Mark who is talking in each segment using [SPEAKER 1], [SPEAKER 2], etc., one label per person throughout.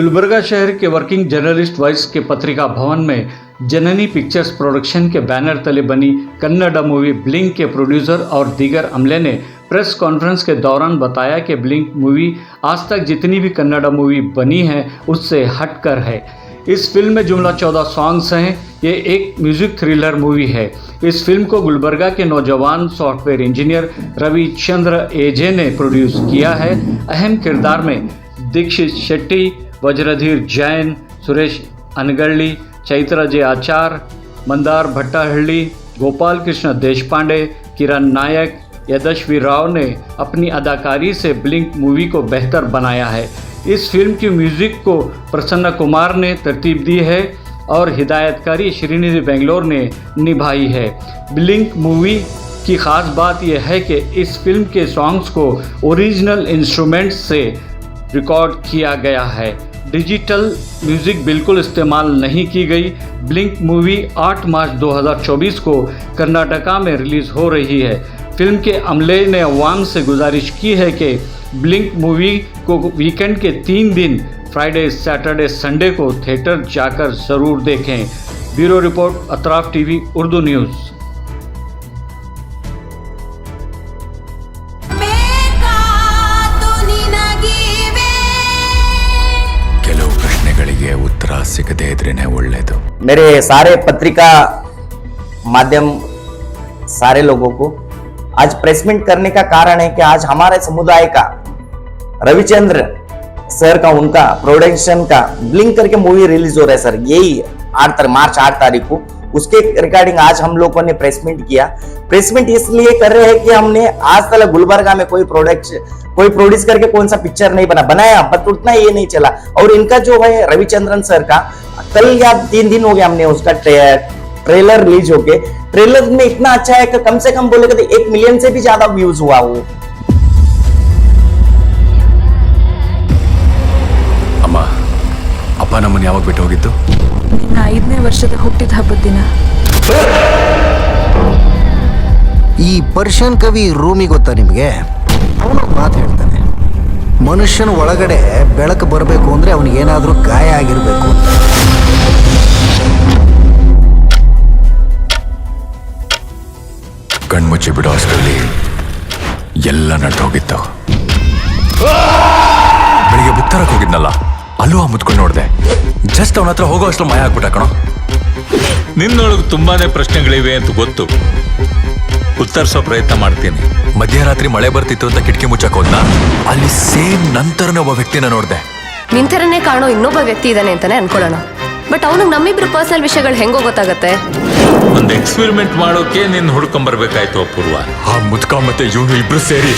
[SPEAKER 1] गुलबर्गा शहर के working journalist voice के पत्रिका भवन में जननी पिक्चर्स प्रोडक्शन के बैनर तले बनी कन्नड़ मूवी ब्लिंक के प्रोड्यूसर और दीगर अमले ने प्रेस कॉन्फ्रेंस के दौरान बताया कि ब्लिंक मूवी आज तक जितनी भी कन्नड़ मूवी बनी है उससे हटकर है। इस फिल्म में जुमला 14 सॉन्ग्स हैं। ये एक म्यूजिक थ्रिलर मूवी है। इस फिल्म को गुलबर्गा के नौजवान सॉफ्टवेयर इंजीनियर रविचंद्र एजे ने प्रोड्यूस किया है। अहम किरदार में दीक्षित शेट्टी, वज्रधीर जैन, सुरेश अनगढ़ी, चैत्र जे आचार, मंदार भट्टाहಳ್ಳಿ, गोपाल कृष्ण देशपांडे, किरण नायक, यशस्वी राव ने अपनी अदाकारी से ब्लिंक मूवी को बेहतर बनाया है। इस फिल्म की म्यूज़िक को प्रसन्न कुमार ने तरतीब दी है और हिदायतकारी श्रीनिधि बेंगलोर ने निभाई है। ब्लिंक मूवी की ख़ास बात यह है कि इस फिल्म के सॉन्ग्स को ओरिजिनल इंस्ट्रूमेंट्स से रिकॉर्ड किया गया है। डिजिटल म्यूज़िक बिल्कुल इस्तेमाल नहीं की गई। ब्लिंक मूवी 8 मार्च 2024 को कर्नाटका में रिलीज़ हो रही है। फिल्म के अमले ने अवाम से गुजारिश की है कि ब्लिंक मूवी को वीकेंड के 3 दिन फ्राइडे, सैटरडे, संडे को थिएटर जाकर ज़रूर देखें। Bureau report, Atraf TV Urdu news.
[SPEAKER 2] उत्तर सिगदे इद्रेने ಒಳ್ಳೆಯದು।
[SPEAKER 3] मेरे सारे पत्रिका माध्यम सारे लोगों को आज प्रेस मीट करने का कारण है कि आज हमारे समुदाय का रविचंद्र सर का उनका प्रोडक्शन का ब्लिंक करके मूवी रिलीज हो रहा है सर, यही मार्च 8 तारीख को। उसके रिगार्डिंग आज हम लोगों ने प्रेस मीट किया। प्रेस मीट इसलिए कर रहे हैं कि हमने आज तक गुलबर्गा में कोई प्रोड्यूस करके कौन सा पिक्चर नहीं बनाया, बट उतना ये नहीं चला। और इनका जो है रविचंद्रन सर का कल या 3 दिन हो गया हमने उसका ट्रेलर रिलीज होके, ट्रेलर में इतना अच्छा है कि कम से कम बोले तो 1 मिलियन से भी ज्यादा व्यूज हुआ वो।
[SPEAKER 2] ಅಮ್ಮ, ಅಪ್ಪ ನಮ್ಮನ್ನು ಯಾವಾಗ ಬಿಟ್ಟು ಹೋಗಿದ್ದು?
[SPEAKER 4] 5ನೇ ವರ್ಷದ ಹುಟ್ಟಿದ ಹಬ್ಬದ ದಿನ।
[SPEAKER 5] ಈ ಪರ್ಷಿಯನ್ ಕವಿ ರೂಮಿ ಗೊತ್ತಾ ನಿಮಗೆ? ಅವನು ಮಾತು ಹೇಳ್ತಾನೆ, ಮನುಷ್ಯನ ಒಳಗಡೆ ಬೆಳಕು ಬರಬೇಕು ಅಂದ್ರೆ ಅವನಿಗೆ ಏನಾದರೂ ಗಾಯ ಆಗಿರಬೇಕು ಅಂತ।
[SPEAKER 2] ಕಣ್ಮುಚ್ಚಿ ಬಿಡೋ ಅಷ್ಟರಲ್ಲಿ ಎಲ್ಲ ನಟ್ಟು ಹೋಗಿತ್ತು। ಬೆಳಿಗ್ಗೆ ಬುಕ್ ತರಕ್ಕೆ ಹೋಗಿದ್ನಲ್ಲ, ಅಲ್ಲೂ ಆ ಮುತ್ಕೊಂಡು ನೋಡಿದೆ, ಜಸ್ಟ್ ಅವನ ಹತ್ರ ಹೋಗೋ ಅಷ್ಟು ಮಾಯ ಆಗ್ಬಿಟ್ಟ ಕಣೋ।
[SPEAKER 6] ನಿನ್ನೊಳಗೆ ತುಂಬಾನೇ ಪ್ರಶ್ನೆಗಳಿವೆ ಅಂತ ಗೊತ್ತು, ಉತ್ತರಿಸೋ ಪ್ರಯತ್ನ ಮಾಡ್ತೀನಿ।
[SPEAKER 2] ಮಧ್ಯರಾತ್ರಿ ಮಳೆ ಬರ್ತಿತ್ತು ಅಂತ ಕಿಟಕಿ ಮುಚ್ಚಕ್ ಹೋದ್ನ, ಅಲ್ಲಿ ಸೇಮ್ ನಂತರನೇ ಒಬ್ಬ ವ್ಯಕ್ತಿನ ನೋಡ್ದೆ।
[SPEAKER 7] ನಿಂತರನೇ ಕಾಣೋ ಇನ್ನೊಬ್ಬ ವ್ಯಕ್ತಿ ಇದ್ದಾನೆ ಅಂತಾನೆ ಅನ್ಕೊಳ್ಳೋಣ, ಬಟ್ ಅವನಿಗೆ ನಮ್ಮಿಬ್ರು ಪರ್ಸನಲ್ ವಿಷಯಗಳು ಹೆಂಗೋ ಗೊತ್ತಾಗತ್ತೆ?
[SPEAKER 6] ಒಂದು ಎಕ್ಸ್ಪೆರಿಮೆಂಟ್ ಮಾಡೋಕೆ ನಿನ್ನ ಹುಡ್ಕೊಂಬರ್ಬೇಕಾಯ್ತು ಅಪೂರ್ವ।
[SPEAKER 2] ಆ ಮುದ್ಕ ಮತ್ತೆ ಇವನು ಇಬ್ರು ಸೇರಿ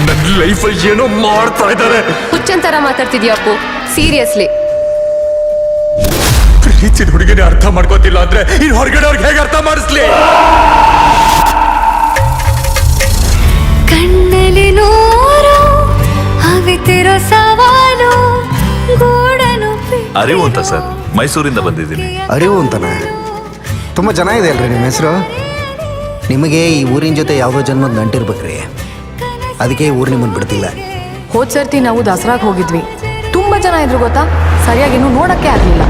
[SPEAKER 2] ನನ್ನ ಲೈಫಲ್ಲಿ ಏನೋ ಮಾಡ್ತಾ ಇದ್ದಾರೆ।
[SPEAKER 7] ಹುಚ್ಚಂತರ ಮಾತಾಡ್ತಿದ್ಯಾ ಅಪ್ಪು? ಸೀರಿಯಸ್ಲಿ
[SPEAKER 2] ಪ್ರೀತಿಸಿದ ಹುಡುಗಿನೇ ಅರ್ಥ ಮಾಡ್ಕೋತಿಲ್ಲ ಅಂದ್ರೆ ಇನ್ನು ಹೊರಗಡೆ ಅವ್ರಿಗೆ ಹೇಗೆ ಅರ್ಥ ಮಾಡಿಸ್ಲಿ?
[SPEAKER 8] ಕಣ್ಣಲ್ಲಿ ನೂರು ಅವಿತಿರೋ ಸವಾಲು ಗೂಡನು
[SPEAKER 9] ಅರಿವು ಅಂತ ಸರ್, ಮೈಸೂರಿಂದ ಬಂದಿದ್ದೀನಿ।
[SPEAKER 5] ಅರಿವು ಅಂತಾನೆ? ತುಂಬ ಚೆನ್ನಾಗಿದೆ ಅಲ್ರಿ ನಿಮ್ಮ ಹೆಸರು? ನಿಮಗೆ ಈ ಊರಿನ ಜೊತೆ ಯಾವುದೋ ಜನ್ಮದ ನಂಟಿರ್ಬೇಕ್ರಿ, ಅದಕ್ಕೆ ಈ ಊರು ನಿಮ್ಮನ್ನು ಬಿಡ್ತಿಲ್ಲ।
[SPEAKER 4] ಹೋದ್ ಸರ್ತಿ ನಾವು ದಸರಾಗೆ ಹೋಗಿದ್ವಿ, ತುಂಬಾ ಜನ ಇದ್ರು ಗೊತ್ತಾ, ಸರಿಯಾಗಿ ಇನ್ನೂ ನೋಡಕ್ಕೆ ಆಗಲಿಲ್ಲ।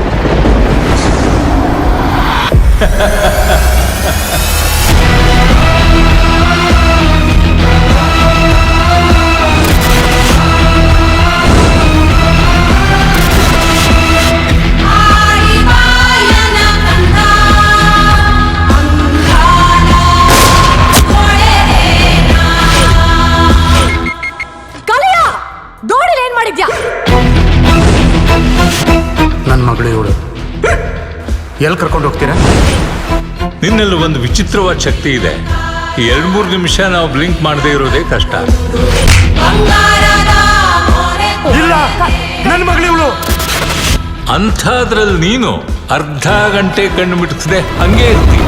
[SPEAKER 5] ನನ್ನ ಮಗಳು ಇವಳು, ಎಲ್ಲಿ ಕರ್ಕೊಂಡು ಹೋಗ್ತೀರಾ?
[SPEAKER 6] ನಿನ್ನಲ್ಲಿ ಒಂದು ವಿಚಿತ್ರವಾದ ಶಕ್ತಿ ಇದೆ। 2-3 ನಿಮಿಷ ನಾವು ಬ್ಲಿಂಕ್ ಮಾಡದೇ ಇರೋದೇ ಕಷ್ಟ।
[SPEAKER 2] ಇಲ್ಲ, ನನ್ನ ಮಗಳು ಇವಳು।
[SPEAKER 6] ಅಂಥದ್ರಲ್ಲಿ ನೀನು ಅರ್ಧ ಗಂಟೆ ಕಣ್ಣು ಮಿಟುಕಿಸದೆ ಹಂಗೆ ಇರ್ತಿ।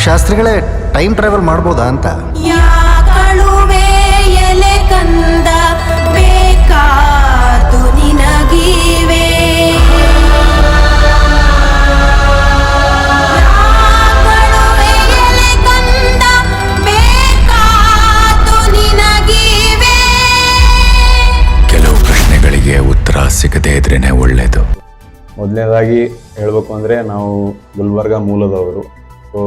[SPEAKER 5] ಶಾಸ್ತ್ರಿಗಳೇ, ಟೈಮ್ ಟ್ರಾವೆಲ್ ಮಾಡ್ಬೋದಾ ಅಂತ?
[SPEAKER 8] ಕಂದ ಬೇಕಾದು ನಿನಗಿವೆ ಕಂದ
[SPEAKER 2] ಸಿಗದೇ ಇದ್ರೇನೆ ಒಳ್ಳೇದು.
[SPEAKER 10] ಮೊದಲನೇದಾಗಿ ಹೇಳಬೇಕು ಅಂದರೆ ನಾವು ಗುಲ್ಬರ್ಗ ಮೂಲದವರು. ಸೊ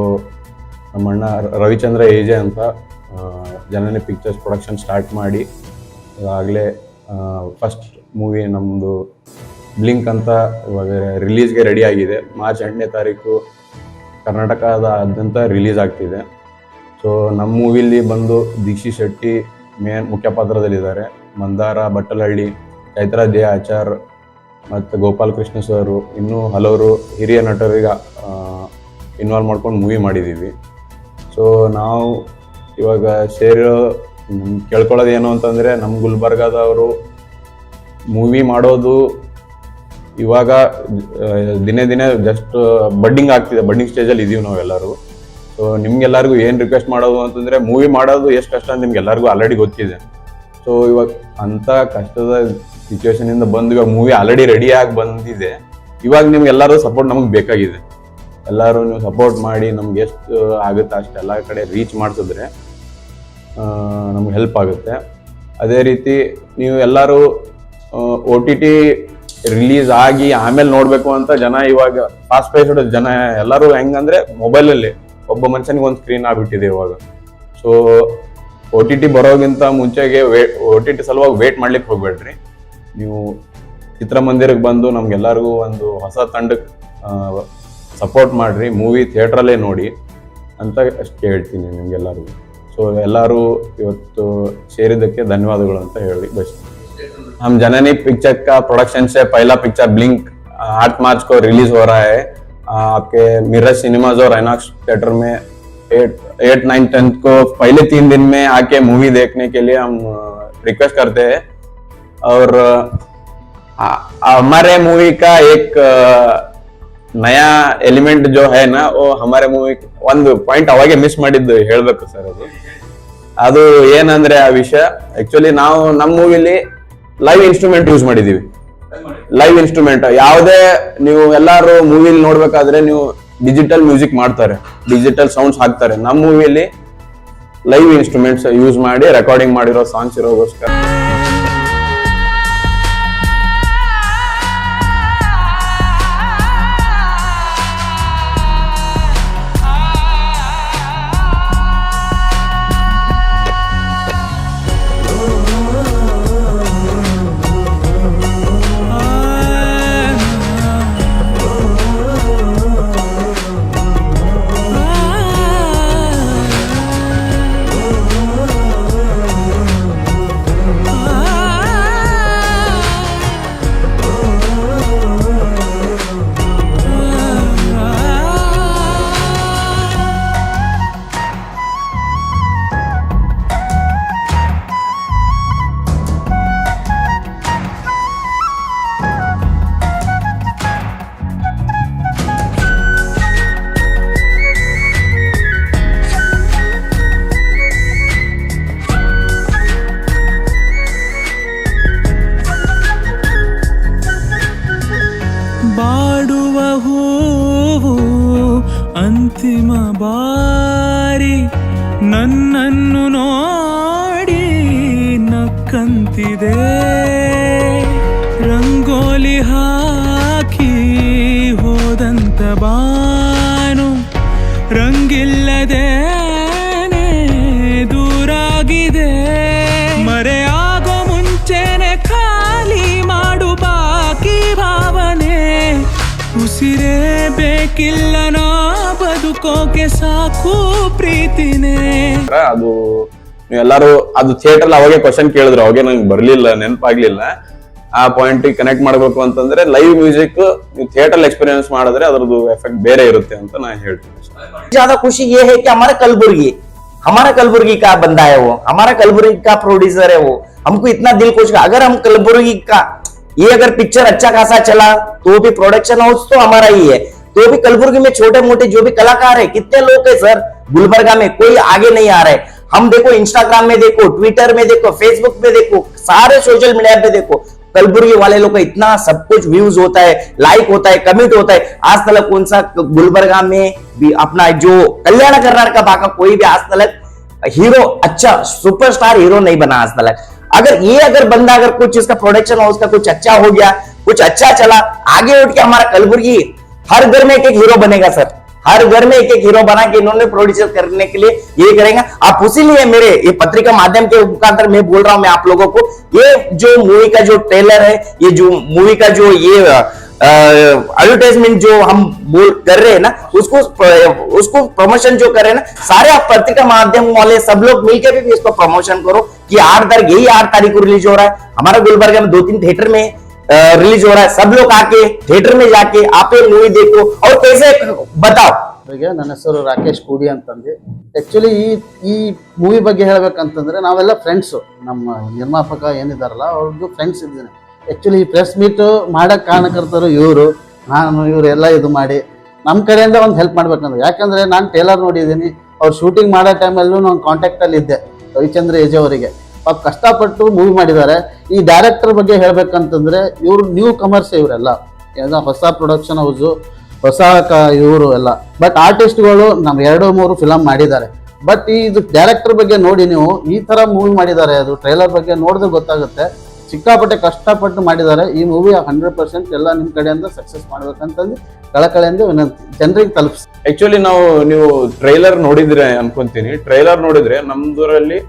[SPEAKER 10] ನಮ್ಮಣ್ಣ ರವಿಚಂದ್ರ ಏಜೆ ಅಂತ ಜನನಿ ಪಿಕ್ಚರ್ಸ್ ಪ್ರೊಡಕ್ಷನ್ ಸ್ಟಾರ್ಟ್ ಮಾಡಿ ಈಗಾಗಲೇ ಫಸ್ಟ್ ಮೂವಿ ನಮ್ಮದು ಬ್ಲಿಂಕ್ ಅಂತ ಇವಾಗ ರಿಲೀಸ್ಗೆ ರೆಡಿ ಆಗಿದೆ. ಮಾರ್ಚ್ 8ನೇ ತಾರೀಕು ಕರ್ನಾಟಕದಾದ್ಯಂತ ರಿಲೀಸ್ ಆಗ್ತಿದೆ. ಸೊ ನಮ್ಮ ಮೂವಿಲಿ ಬಂದು ದೀಕ್ಷಿತ್ ಶೆಟ್ಟಿ ಮುಖ್ಯ ಪಾತ್ರದಲ್ಲಿದ್ದಾರೆ. ಮಂದಾರ ಬಟ್ಟಲಹಳ್ಳಿ, ಚೈತ್ರ ಜೆ ಆಚಾರ್ ಮತ್ತು ಗೋಪಾಲ್ ಕೃಷ್ಣ ಸರು, ಇನ್ನೂ ಹಲವರು ಹಿರಿಯ ನಟರಿಗೆ ಇನ್ವಾಲ್ವ್ ಮಾಡ್ಕೊಂಡು ಮೂವಿ ಮಾಡಿದ್ದೀವಿ. ಸೊ ನಾವು ಇವಾಗ ಕೇಳ್ಕೊಳ್ಳೋದು ಏನು ಅಂತಂದರೆ, ನಮ್ಮ ಗುಲ್ಬರ್ಗಾದವರು ಮೂವಿ ಮಾಡೋದು ಇವಾಗ ದಿನೇ ದಿನೇ ಜಸ್ಟ್ ಬಡ್ಡಿಂಗ್ ಆಗ್ತಿದೆ, ಬಡ್ಡಿಂಗ್ ಸ್ಟೇಜಲ್ಲಿ ಇದ್ದೀವಿ ನಾವೆಲ್ಲರೂ. ಸೊ ನಿಮ್ಗೆಲ್ಲರಿಗೂ ಏನು ರಿಕ್ವೆಸ್ಟ್ ಮಾಡೋದು ಅಂತಂದರೆ, ಮೂವಿ ಮಾಡೋದು ಎಷ್ಟು ಕಷ್ಟ ಅಂತ ನಿಮ್ಗೆಲ್ಲರಿಗೂ ಆಲ್ರೆಡಿ ಗೊತ್ತಿದೆ. ಸೊ ಇವಾಗ ಅಂಥ ಕಷ್ಟದ ಸಿಚುವೇಶನಿಂದ ಬಂದು ಇವಾಗ ಮೂವಿ ಆಲ್ರೆಡಿ ರೆಡಿಯಾಗಿ ಬಂದಿದೆ. ಇವಾಗ ನಿಮ್ಗೆಲ್ಲರೂ ಸಪೋರ್ಟ್ ನಮಗೆ ಬೇಕಾಗಿದೆ. ಎಲ್ಲರೂ ನೀವು ಸಪೋರ್ಟ್ ಮಾಡಿ ನಮ್ಗೆ ಎಷ್ಟು ಆಗುತ್ತೆ ಅಷ್ಟೆಲ್ಲ ಕಡೆ ರೀಚ್ ಮಾಡಿಸಿದ್ರೆ ನಮ್ಗೆ ಹೆಲ್ಪ್ ಆಗುತ್ತೆ. ಅದೇ ರೀತಿ ನೀವು ಎಲ್ಲರೂ OTT ರಿಲೀಸ್ ಆಗಿ ಆಮೇಲೆ ನೋಡಬೇಕು ಅಂತ ಜನ ಇವಾಗ ಫಾಸ್ಟ್ ಪೇಸ್ಡ್ ಜನ ಎಲ್ಲರೂ ಹೆಂಗಂದ್ರೆ ಮೊಬೈಲಲ್ಲಿ ಒಬ್ಬ ಮನುಷ್ಯನಿಗೆ ಒಂದು ಸ್ಕ್ರೀನ್ ಆಗ್ಬಿಟ್ಟಿದೆ ಇವಾಗ. ಸೊ OTT ಬರೋಗಿಂತ ಮುಂಚೆಗೆ OTT ಸಲುವಾಗಿ ವೇಟ್ ಮಾಡ್ಲಿಕ್ಕೆ ಹೋಗ್ಬೇಡ್ರಿ. ನೀವು ಚಿತ್ರಮಂದಿರಕ್ಕೆ ಬಂದು ನಮ್ಗೆಲ್ಲರಿಗೂ ಒಂದು ಹೊಸ ತಂಡಕ್ಕೆ ಸಪೋರ್ಟ್ ಮಾಡ್ರಿ, ಮೂವಿ ಥಿಯೇಟ್ರಲ್ಲೇ ನೋಡಿ ಅಂತ ಅಷ್ಟೇ ಹೇಳ್ತೀನಿ ನಿಮ್ಗೆಲ್ಲರಿಗೂ. ಸೊ ಎಲ್ಲರೂ ಇವತ್ತು ಸೇರಿದ್ದಕ್ಕೆ ಧನ್ಯವಾದಗಳು ಅಂತ ಹೇಳಿ ಬಯಸ್ತೀನಿ. हम जननी पिक्चर का प्रोडक्शन से पहला पिक्चर ब्लिंक 8 मार्च को रिलीज हो रहा है आपके मिरर सिनेमाज और आइनॉक्स थिएटर में 8, 9, 10 को पहले 3 दिन में आके मूवी देखने के लिए हम रिक्वेस्ट करते हैं. और हमारे मूवी का एक नया एलिमेंट जो है ना, वो हमारे मूवी ಒಂದು ಪಾಯಿಂಟ್ ಅವಾಗೆ ಮಿಸ್ ಮಾಡಿದ್ದು ಹೇಳಬೇಕು ಸರ್. ಅದು ಏನಂದ್ರೆ ಆ ವಿಷಯ ಆಕ್ಚುಲಿ ನಾವು ನಮ್ಮ ಮೂವಿಲಿ ಲೈವ್ ಇನ್ಸ್ಟ್ರೂಮೆಂಟ್ ಯೂಸ್ ಮಾಡಿದೀವಿ. ಲೈವ್ ಇನ್ಸ್ಟ್ರೂಮೆಂಟ್ ಯಾವುದೇ ನೀವು ಎಲ್ಲಾರು ಮೂವಿಲಿ ನೋಡ್ಬೇಕಾದ್ರೆ ನೀವು ಡಿಜಿಟಲ್ ಮ್ಯೂಸಿಕ್ ಮಾಡ್ತಾರೆ, ಡಿಜಿಟಲ್ ಸೌಂಡ್ಸ್ ಹಾಕ್ತಾರೆ. ನಮ್ಮ ಮೂವಿಲಿ ಲೈವ್ ಇನ್ಸ್ಟ್ರೂಮೆಂಟ್ಸ್ ಯೂಸ್ ಮಾಡಿ ರೆಕಾರ್ಡಿಂಗ್ ಮಾಡಿರೋ ಸಾಂಗ್ಸ್ ಇರೋಗೋಸ್ಕರ
[SPEAKER 11] ಅಂತಿಮ ಬಾರಿ ನನ್ನನ್ನು ನೋಡಿ ನಕ್ಕಂತಿದೆ. ರಂಗೋಲಿ ಹಾಕಿ ಹೋದಂತ ಬಾನು ರಂಗಿಲ್ಲದೆ ದೂರಾಗಿದೆ. ಮರೆಯಾಗೋ ಮುಂಚೆನೆ ಖಾಲಿ ಮಾಡು ಬಾಕಿ ಭಾವನೆ. ಉಸಿರೇ ಬೇಕಿಲ್ಲ ನಾ ಬದುಕೋಕೆ ಸಾಕು ಪ್ರೀತಿನೇ.
[SPEAKER 10] ಅದು ನೀವೆಲ್ಲರೂ ಅದು ಥಿಯೇಟರ್ ಅವಾಗೆ ಕ್ವಶನ್ ಕೇಳಿದ್ರು, ಅವಾಗೆ ನಂಗೆ ಬರ್ಲಿಲ್ಲ, ನೆನಪಾಗ್ಲಿಲ್ಲ. ಆ ಪಾಯಿಂಟ್ ಕನೆಕ್ಟ್ ಮಾಡಬೇಕು ಅಂತಂದ್ರೆ ಲೈವ್ ಮ್ಯೂಸಿಕ್ ನೀವು ಥಿಯೇಟರ್ एक्सपीरियंस ಮಾಡಿದ್ರೆ ಅದರದ್ದು ಎಫೆಕ್ಟ್ ಬೇರೆ ಇರುತ್ತೆ ಅಂತ ನಾನು ಹೇಳ್ತೀನಿ.
[SPEAKER 3] ज्यादा खुशी ये है कि हमारा कलबुर्गी का बंदा है वो, हमारा कलबुर्गी का प्रोड्यूसर है वो. हमको इतना दिल खुश, अगर हम कलबुर्गी का ये अगर पिक्चर अच्छा खासा चला तो भी प्रोडक्शन हाउस तो हमारा ही है. तो भी कलबुर्गी में छोटे मोटे जो भी कलाकार है, कितने लोग है सर गुलबर्गा में, कोई आगे नहीं आ रहे. हम देखो इंस्टाग्राम में देखो, ट्विटर में देखो, फेसबुक में देखो, सारे सोशल मीडिया पे देखो, कलबुर्गी वाले लोग का इतना सब कुछ व्यूज होता है, लाइक होता है, कमेंट होता है. आज तक कौन सा गुलबर्गा में भी अपना जो कल्याण कर्नाटक का कोई भी आज तक हीरो अच्छा सुपरस्टार हीरो नहीं बना आज तक. अगर बंदा अगर कुछ इसका प्रोडक्शन हाउस का कुछ अच्छा हो गया, कुछ अच्छा चला, आगे उठ के हमारा कलबुर्गी हर घर में एक एक हीरो बनेगा सर। हर घर में एक एक हीरो बना के इन्होंने प्रोड्यूसर करने के लिए ये करेंगे। आप उसीलिए मेरे ये पत्रिका माध्यम के मुखांतर मैं बोल रहा हूं मैं आप लोगों को, ये जो मूवी का जो ट्रेलर है, ये जो मूवी का जो ये एडवर्टाइजमेंट जो हम बोल कर रहे हैं ना, उसको प्रमोशन जो कर रहे हैं ना, सारे आप पत्रिका माध्यम वाले सब लोग मिलकर भी इसको प्रमोशन करो कि 8 तारीख को रिलीज हो रहा है हमारा गुलबर्गा में 2-3 थिएटर में रिलीज हो रहा है। सब लोग आके थिएटर में जाके आप मूवी देखो और कैसे बताओ।
[SPEAKER 12] ನನ್ನ ಹೆಸರು ರಾಕೇಶ್ ಕೂಡಿ ಅಂತಂದು ಆಕ್ಚುಲಿ ಈ ಮೂವಿ ಬಗ್ಗೆ ಹೇಳ್ಬೇಕಂತಂದ್ರೆ ನಾವೆಲ್ಲ ಫ್ರೆಂಡ್ಸು, ನಮ್ಮ ನಿರ್ಮಾಪಕ ಏನಿದಾರಲ್ಲ ಅವ್ರದ್ದು ಫ್ರೆಂಡ್ಸ್ ಇದ್ದೀನಿ. ಆಕ್ಚುಲಿ ಈ ಪ್ರೆಸ್ ಮೀಟ್ ಮಾಡಕ್ ಕಾರಣಕರ್ತರು ಇವರೆಲ್ಲ ಇದು ಮಾಡಿ ನಮ್ಮ ಕಡೆಯಿಂದ ಒಂದು ಹೆಲ್ಪ್ ಮಾಡ್ಬೇಕಂದ್ರೆ, ಯಾಕಂದ್ರೆ ನಾನು ಟೇಲರ್ ನೋಡಿದ್ದೀನಿ, ಅವ್ರು ಶೂಟಿಂಗ್ ಮಾಡೋ ಟೈಮಲ್ಲೂ ನಾನು ಕಾಂಟ್ಯಾಕ್ಟ್ ಅಲ್ಲಿ ಇದ್ದೆ ರವಿಚಂದ್ರ ಏಜೆ ಅವರಿಗೆ. ಪಾಪ ಕಷ್ಟಪಟ್ಟು ಮೂವಿ ಮಾಡಿದ್ದಾರೆ. ಈ ಡೈರೆಕ್ಟರ್ ಬಗ್ಗೆ ಹೇಳ್ಬೇಕಂತಂದ್ರೆ ಇವ್ರು ನ್ಯೂ ಕಮರ್ಸ್, ಇವರೆಲ್ಲ ಏನೋ ಹೊಸ ಪ್ರೊಡಕ್ಷನ್ ಹೌಸು, ಹೊಸ ಇವರು ಎಲ್ಲ. ಬಟ್ ಆರ್ಟಿಸ್ಟ್ಗಳು ನಮ್ಮ 2-3 ಫಿಲಮ್ ಮಾಡಿದ್ದಾರೆ. ಬಟ್ ಇದು ಡೈರೆಕ್ಟರ್ ಬಗ್ಗೆ ನೋಡಿ, ನೀವು ಈ ತರ ಮೂವಿ ಮಾಡಿದ್ದಾರೆ, ಅದು ಟ್ರೈಲರ್ ಬಗ್ಗೆ ನೋಡಿದ್ರೆ ಗೊತ್ತಾಗುತ್ತೆ. ಸಿಕ್ಕಾಪಟ್ಟೆ ಕಷ್ಟಪಟ್ಟು ಮಾಡಿದ್ದಾರೆ. ಈ ಮೂವಿ 100% ಎಲ್ಲ ನಿಮ್ಮ ಕಡೆಯಿಂದ ಸಕ್ಸಸ್ ಮಾಡ್ಬೇಕಂತಂದು ಕಳಕಳಿಯಿಂದ ವಿನಂತಿ, ಜನರಿಗೆ ತಲುಪಿಸಿ.
[SPEAKER 10] ಆಕ್ಚುಲಿ ನೀವು ಟ್ರೈಲರ್ ನೋಡಿದ್ರೆ ಅನ್ಕೊಂತೀನಿ, ಟ್ರೈಲರ್ ನೋಡಿದ್ರೆ ನಮ್ದೂರಲ್ಲಿ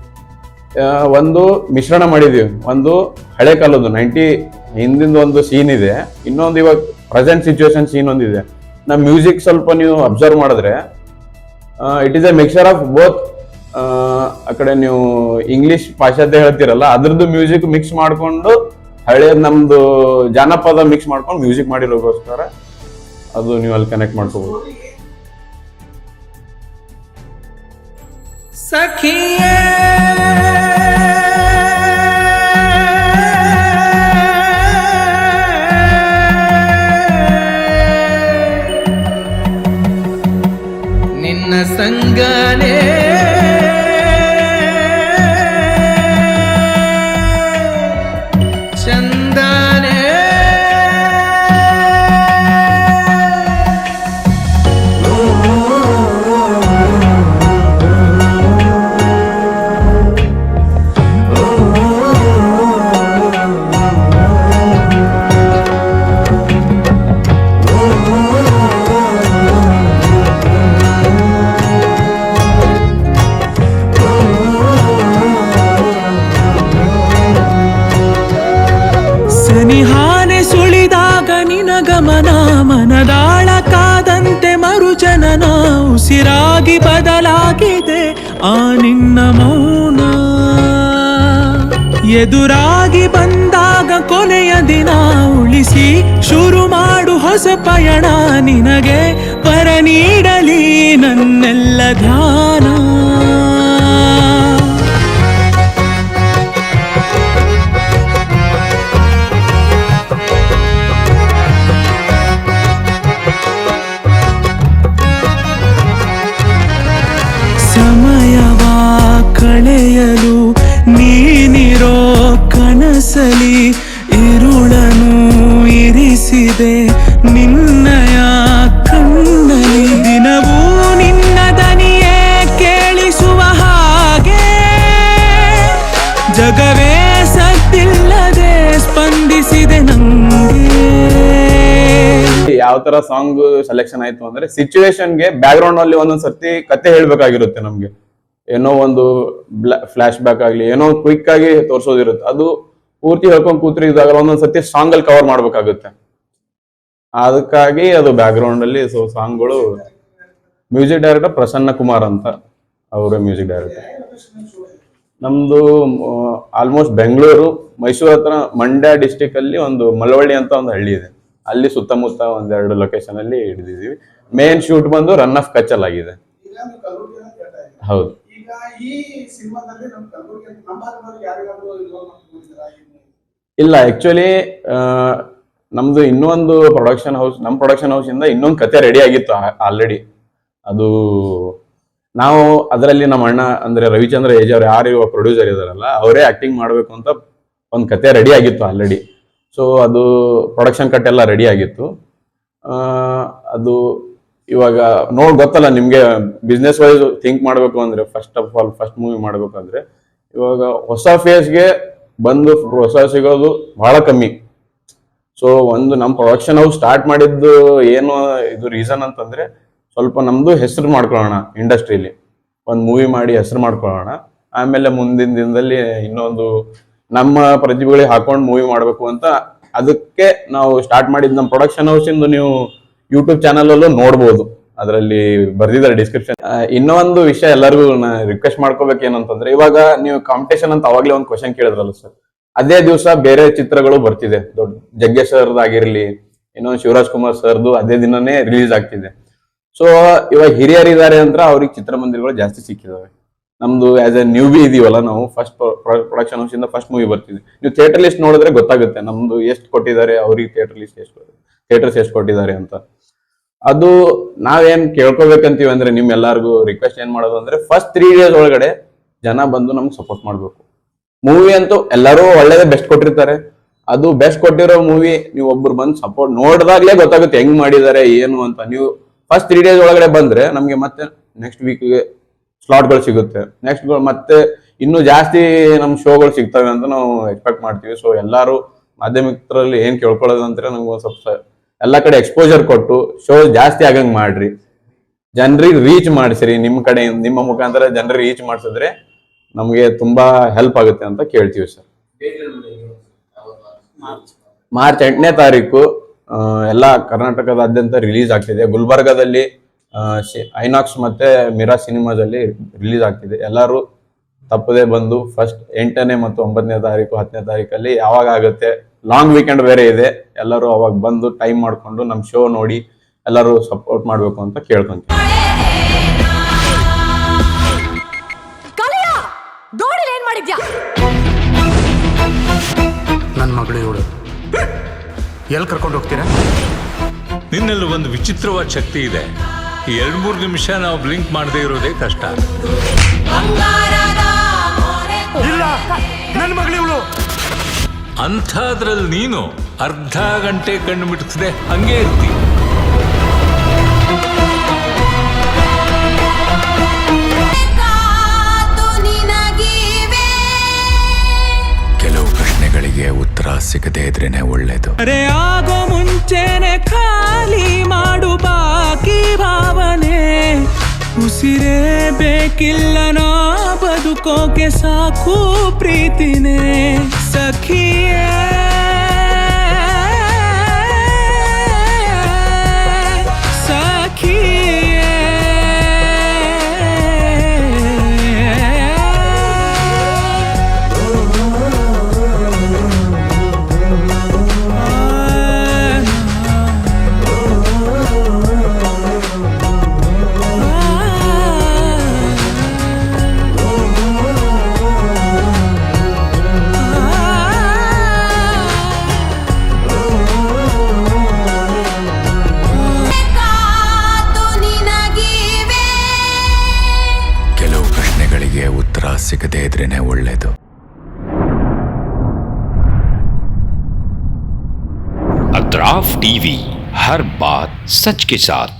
[SPEAKER 10] ಒಂದು ಮಿಶ್ರಣ ಮಾಡಿದೀವಿ. ಒಂದು ಹಳೆ ಕಾಲದ್ದು 90 ಹಿಂದಿಂದ ಒಂದು ಸೀನ್ ಇದೆ, ಇನ್ನೊಂದು ಇವಾಗ ಪ್ರೆಸೆಂಟ್ ಸಿಚುವೇಶನ್ ಸೀನ್ ಒಂದಿದೆ. ನಮ್ಮ ಮ್ಯೂಸಿಕ್ ಸ್ವಲ್ಪ ನೀವು ಅಬ್ಸರ್ವ್ ಮಾಡಿದ್ರೆ it is A mixer of both. ಆ ಕಡೆ ನೀವು ಇಂಗ್ಲಿಷ್ ಪಾಶ್ಚಾತ್ಯ ಹೇಳ್ತಿರಲ್ಲ, ಅದ್ರದ್ದು ಮ್ಯೂಸಿಕ್ ಮಿಕ್ಸ್ ಮಾಡ್ಕೊಂಡು ಹಳೆ ನಮ್ದು ಜಾನಪದ ಮಿಕ್ಸ್ ಮಾಡ್ಕೊಂಡು ಮ್ಯೂಸಿಕ್ ಮಾಡಿರೋಗೋಸ್ಕರ ಅದು ನೀವು ಅಲ್ಲಿ ಕನೆಕ್ಟ್ ಮಾಡ್ಕೋಬಹುದು.
[SPEAKER 11] ಸಖಿಯೇ ನಿನ್ನ ಸಂಗನೇ ಚಂದನೇ ಸನಿಹಾನೆ ಸುಳಿದಾಗ ನಿನಗಮನ, ಮನದಾಳ ಕಾದಂತೆ ಮರುಜನನ, ಉಸಿರಾಗಿ ಬದಲಾಗಿದೆ ಆ ನಿನ್ನ ಮೌನ. ಎದುರಾಗಿ ಬಂದಾಗ ಕೊನೆಯ ದಿನ ಉಳಿಸಿ ಶುರು ಮಾಡು ಹೊಸ ಪಯಣ, ನಿನಗೆ ಪರ ನೀಡಲಿ ನನ್ನೆಲ್ಲ ಧ್ಯಾನ. ಸಮಯವ ಕಳೆಯಲು ನೀನಿರೋ ಕನಸಲಿ ಇರುಳನು ಇರಿಸಿದೆ ನಿನ್ನಯ ಕಣ್ಣಲಿ. ದಿನವೂ ನಿನ್ನ ದನಿಯೇ ಕೇಳಿಸುವ ಹಾಗೆ ಜಗವೇ ಸದ್ದಿಲ್ಲದೆ ಸ್ಪಂದಿಸಿದೆ ನಂಗೆ.
[SPEAKER 10] ಯಾವ ತರ ಸಾಂಗ್ ಸೆಲೆಕ್ಷನ್ ಆಯ್ತು ಅಂದ್ರೆ ಸಿಚುವೇಶನ್ಗೆ ಬ್ಯಾಕ್ ಗ್ರೌಂಡ್ ಅಲ್ಲಿ ಒಂದೊಂದ್ ಸರ್ತಿ ಕತೆ ಹೇಳ್ಬೇಕಾಗಿರುತ್ತೆ ನಮ್ಗೆ. ಏನೋ ಒಂದು ಫ್ಲಾಶ್ ಬ್ಯಾಕ್ ಆಗ್ಲಿ, ಏನೋ ಕ್ವಿಕ್ ಆಗಿ ತೋರ್ಸೋದಿರುತ್ತೆ, ಅದು ಪೂರ್ತಿ ಹೇಳ್ಕೊಂಡ್ ಕೂತ್ರಿದಾಗ ಒಂದೊಂದ್ ಸರ್ತಿ ಸಾಂಗ್ ಅಲ್ಲಿ ಕವರ್ ಮಾಡ್ಬೇಕಾಗುತ್ತೆ. ಅದಕ್ಕಾಗಿ ಅದು ಬ್ಯಾಕ್ ಗ್ರೌಂಡ್ ಅಲ್ಲಿ ಸಾಂಗ್ಗಳು. ಮ್ಯೂಸಿಕ್ ಡೈರೆಕ್ಟರ್ ಪ್ರಸನ್ನ ಕುಮಾರ್ ಅಂತ, ಅವರೇ ಮ್ಯೂಸಿಕ್ ಡೈರೆಕ್ಟರ್. ನಮ್ದು ಆಲ್ಮೋಸ್ಟ್ ಬೆಂಗಳೂರು, ಮೈಸೂರು ಹತ್ರ ಮಂಡ್ಯ ಡಿಸ್ಟಿಕ್ ಅಲ್ಲಿ ಒಂದು ಮಳವಳ್ಳಿ ಅಂತ ಒಂದು ಹಳ್ಳಿ ಇದೆ, ಅಲ್ಲಿ ಸುತ್ತಮುತ್ತ 1-2 ಲೊಕೇಶನ್ ಅಲ್ಲಿ ಹಿಡಿದಿದ್ದೀವಿ. ಮೇನ್ ಶೂಟ್ ಬಂದು ರನ್ ಆಫ್ ಕಚ್ಚಲ್ ಆಗಿದೆ. ಹೌದು. ಇಲ್ಲ, ಆಕ್ಚುಲಿ ನಮ್ದು ಇನ್ನೊಂದು ಪ್ರೊಡಕ್ಷನ್ ಹೌಸ್, ನಮ್ಮ ಪ್ರೊಡಕ್ಷನ್ ಹೌಸ್ ಇಂದ ಇನ್ನೊಂದು ಕತೆ ರೆಡಿ ಆಗಿತ್ತು ಆಲ್ರೆಡಿ. ಅದು ನಾವು ಅದರಲ್ಲಿ ನಮ್ಮ ಅಣ್ಣ ಅಂದ್ರೆ ರವಿಚಂದ್ರ ಏಜ್ ಅವ್ರು ಯಾರು ಪ್ರೊಡ್ಯೂಸರ್ ಇದಾರಲ್ಲ, ಅವರೇ ಆಕ್ಟಿಂಗ್ ಮಾಡ್ಬೇಕು ಅಂತ ಒಂದು ಕತೆ ರೆಡಿ ಆಗಿತ್ತು ಆಲ್ರೆಡಿ. ಸೊ ಅದು ಪ್ರೊಡಕ್ಷನ್ ಕಟ್ ಎಲ್ಲ ರೆಡಿ ಆಗಿತ್ತು. ಅದು ಇವಾಗ ಗೊತ್ತಲ್ಲ ನಿಮ್ಗೆ, ಬಿಸ್ನೆಸ್ ವೈಸ್ ಥಿಂಕ್ ಮಾಡ್ಬೇಕು ಅಂದ್ರೆ first of all first movie ಮಾಡ್ಬೇಕಂದ್ರೆ ಇವಾಗ ಹೊಸ ಫೇಸ್ಗೆ ಬಂದು ಪ್ರೋತ್ಸಾಹ ಸಿಗೋದು ಬಹಳ ಕಮ್ಮಿ. ಸೊ ಒಂದು ನಮ್ಮ ಪ್ರೊಡಕ್ಷನ್ ಹೌಸ್ ಸ್ಟಾರ್ಟ್ ಮಾಡಿದ್ದು ಏನು ಇದು ರೀಸನ್ ಅಂತಂದ್ರೆ ಸ್ವಲ್ಪ ನಮ್ದು ಹೆಸರು ಮಾಡ್ಕೊಳ್ಳೋಣ, ಇಂಡಸ್ಟ್ರಿಲಿ ಒಂದು ಮೂವಿ ಮಾಡಿ ಹೆಸರು ಮಾಡ್ಕೊಳ್ಳೋಣ, ಆಮೇಲೆ ಮುಂದಿನ ದಿನದಲ್ಲಿ ಇನ್ನೊಂದು ನಮ್ಮ ಪ್ರತಿಭೆಗಳಿಗೆ ಹಾಕೊಂಡು ಮೂವಿ ಮಾಡಬೇಕು ಅಂತ ಅದಕ್ಕೆ ನಾವು ಸ್ಟಾರ್ಟ್ ಮಾಡಿದ್. ನಮ್ಮ ಪ್ರೊಡಕ್ಷನ್ ಹೌಸ್ ಇಂದು ನೀವು ಯೂಟ್ಯೂಬ್ ಚಾನಲ್ ಅಲ್ಲೂ ನೋಡ್ಬೋದು, ಅದರಲ್ಲಿ ಬರ್ದಿದ್ದಾರೆ ಡಿಸ್ಕ್ರಿಪ್ಷನ್. ಇನ್ನೊಂದು ವಿಷಯ ಎಲ್ಲರಿಗೂ ರಿಕ್ವೆಸ್ಟ್ ಮಾಡ್ಕೋಬೇಕೇನಂತಂದ್ರೆ, ಇವಾಗ ನೀವು ಕಾಂಪಿಟೇಷನ್ ಅಂತ ಅವಾಗ್ಲೇ ಒಂದು ಕ್ವಶನ್ ಕೇಳಿದ್ರಲ್ಲ ಸರ್, ಅದೇ ದಿವಸ ಬೇರೆ ಚಿತ್ರಗಳು ಬರ್ತಿದೆ. ದೊಡ್ಡ ಜಗ್ಗೇಶ್ ಸರ್ದು ಆಗಿರ್ಲಿ, ಇನ್ನೊಂದು ಶಿವರಾಜ್ ಕುಮಾರ್ ಸರ್ದು ಅದೇ ದಿನನೇ ರಿಲೀಸ್ ಆಗ್ತಿದೆ. ಸೊ ಇವಾಗ ಹಿರಿಯರಿದ್ದಾರೆ ಅಂತ ಅವ್ರಿಗೆ ಚಿತ್ರಮಂದಿರಗಳು ಜಾಸ್ತಿ ಸಿಕ್ಕಿದಾವೆ. ನಮ್ದು ಆಸ್ ಎ ನ್ಯೂಬಿ ಇದೀವಲ್ಲ, ನಾವು ಫಸ್ಟ್ ಪ್ರೊಡಕ್ಷನ್ ಹೌಸ್ ಇಂದ ಫಸ್ಟ್ ಮೂವಿ ಬರ್ತಿದ್ವಿ. ನೀವು ಥಿಯೇಟರ್ ಲಿಸ್ಟ್ ನೋಡಿದ್ರೆ ಗೊತ್ತಾಗುತ್ತೆ ನಮ್ದು ಎಷ್ಟು ಕೊಟ್ಟಿದ್ದಾರೆ, ಅವ್ರಿಗೆ ಥಿಯೇಟರ್ಸ್ ಎಷ್ಟು ಕೊಟ್ಟಿದ್ದಾರೆ ಅಂತ. ಅದು ನಾವೇನ್ ಕೇಳ್ಕೊಬೇಕಂತೀವಿ ಅಂದ್ರೆ, ನಿಮ್ಮೆಲ್ಲರಿಗೂ ರಿಕ್ವೆಸ್ಟ್ ಏನ್ ಮಾಡೋದು ಅಂದ್ರೆ, ಫಸ್ಟ್ 3 days ಒಳಗಡೆ ಜನ ಬಂದು ನಮ್ಗೆ ಸಪೋರ್ಟ್ ಮಾಡ್ಬೇಕು. ಮೂವಿ ಅಂತೂ ಎಲ್ಲರೂ ಒಳ್ಳೇದೇ ಬೆಸ್ಟ್ ಕೊಟ್ಟಿರ್ತಾರೆ. ಅದು ಬೆಸ್ಟ್ ಕೊಟ್ಟಿರೋ ಮೂವಿ ನೀವು ಒಬ್ರು ಬಂದು ಸಪೋರ್ಟ್ ನೋಡಿದಾಗ್ಲೇ ಗೊತ್ತಾಗುತ್ತೆ ಹೆಂಗ್ ಮಾಡಿದ್ದಾರೆ ಏನು ಅಂತ. ನೀವು ಫಸ್ಟ್ 3 days ಒಳಗಡೆ ಬಂದ್ರೆ ನಮ್ಗೆ ಮತ್ತೆ ನೆಕ್ಸ್ಟ್ ವೀಕ್ಗೆ ಸ್ಲಾಟ್ಗಳು ಸಿಗುತ್ತೆ. ನೆಕ್ಸ್ಟ್ ಮತ್ತೆ ಇನ್ನೂ ಜಾಸ್ತಿ ನಮ್ ಶೋಗಳು ಸಿಗ್ತವೆ ಅಂತ ನಾವು ಎಕ್ಸ್ಪೆಕ್ಟ್ ಮಾಡ್ತೀವಿ. ಸೊ ಎಲ್ಲಾರು ಮಾಧ್ಯಮಿಕರಲ್ಲಿ ಏನ್ ಕೇಳ್ಕೊಳ್ಳೋದು ಅಂದ್ರೆ, ನಮ್ಗೆ ಸ್ವಲ್ಪ ಎಲ್ಲ ಕಡೆ ಎಕ್ಸ್ಪೋಜರ್ ಕೊಟ್ಟು ಶೋ ಜಾಸ್ತಿ ಆಗಂಗ್ ಮಾಡ್ರಿ, ಜನರಿಗೆ ರೀಚ್ ಮಾಡಿಸ್ರಿ. ನಿಮ್ಮ ಮುಖಾಂತರ ಜನರಿಗೆ ರೀಚ್ ಮಾಡಿಸಿದ್ರೆ ನಮ್ಗೆ ತುಂಬಾ ಹೆಲ್ಪ್ ಆಗುತ್ತೆ ಅಂತ ಕೇಳ್ತೀವಿ ಸರ್. ಮಾರ್ಚ್ 8ನೇ ತಾರೀಕು ಎಲ್ಲ ಕರ್ನಾಟಕದಾದ್ಯಂತ ರಿಲೀಸ್ ಆಗ್ತಿದೆ. ಗುಲ್ಬರ್ಗಾದಲ್ಲಿ ಐನಾಕ್ಸ್ ಮತ್ತೆ ಮಿರಾ ಸಿನಿಮಾಸ್ ಅಲ್ಲಿ ರಿಲೀಸ್ ಆಗ್ತಿದೆ. ಎಲ್ಲರೂ ತಪ್ಪದೆ ಬಂದು ಫಸ್ಟ್ 8ನೇ ಮತ್ತು 9ನೇ ತಾರೀಕು 10ನೇ ತಾರೀಕಲ್ಲಿ ಯಾವಾಗ ಆಗುತ್ತೆ, ಲಾಂಗ್ ವೀಕೆಂಡ್ ಬೇರೆ ಇದೆ, ಎಲ್ಲರೂ ಅವಾಗ ಬಂದು ಟೈಮ್ ಮಾಡ್ಕೊಂಡು ನಮ್ ಶೋ ನೋಡಿ ಎಲ್ಲರೂ ಸಪೋರ್ಟ್ ಮಾಡ್ಬೇಕು ಅಂತ ಕೇಳ್ಕೊಂತೀವಿ.
[SPEAKER 5] ನನ್ನ ಮಗಳು ಇವಳು, ಎಲ್ಲಿ ಕರ್ಕೊಂಡು ಹೋಗ್ತೀರಾ?
[SPEAKER 6] ನಿನ್ನಲ್ಲಿ ಒಂದು ವಿಚಿತ್ರವಾದ ಶಕ್ತಿ ಇದೆ. 2-3 ನಿಮಿಷ ನಾವು ಬ್ಲಿಂಕ್ ಮಾಡದೇ ಇರೋದೇ ಕಷ್ಟ.
[SPEAKER 5] ಇಲ್ಲ, ನನ್ನ ಮಗಳು ಇವಳು.
[SPEAKER 6] ಅಂಥದ್ರಲ್ಲಿ ನೀನು ಅರ್ಧ ಗಂಟೆ ಕಣ್ಣು ಮಿಟುಕಿಸದೆ ಹಂಗೆ ಇರ್ತಿ.
[SPEAKER 2] ಕೆಲವು ಪ್ರಶ್ನೆಗಳಿಗೆ ಉತ್ತರ ಸಿಗದೇ ಇದ್ರೇನೆ ಒಳ್ಳೇದು.
[SPEAKER 11] ಆಗೋ ಮುಂಚೆನೆ ಖಾಲಿ ಮಾಡು ಬಾಕಿ ಭಾವನೆ. ಉಸಿರೇ ಬೇಕಿಲ್ಲ ನಾ ಬದುಕೋಕೆ, ಸಾಕು ಪ್ರೀತಿನೇ ಸಖಿಯೇ.
[SPEAKER 2] ಉತ್ತರ ಸಿಗದೇ ಇದ್ರೇನೆ ಒಳ್ಳೇದು.
[SPEAKER 13] अतराफ टीवी, हर बात सच के साथ।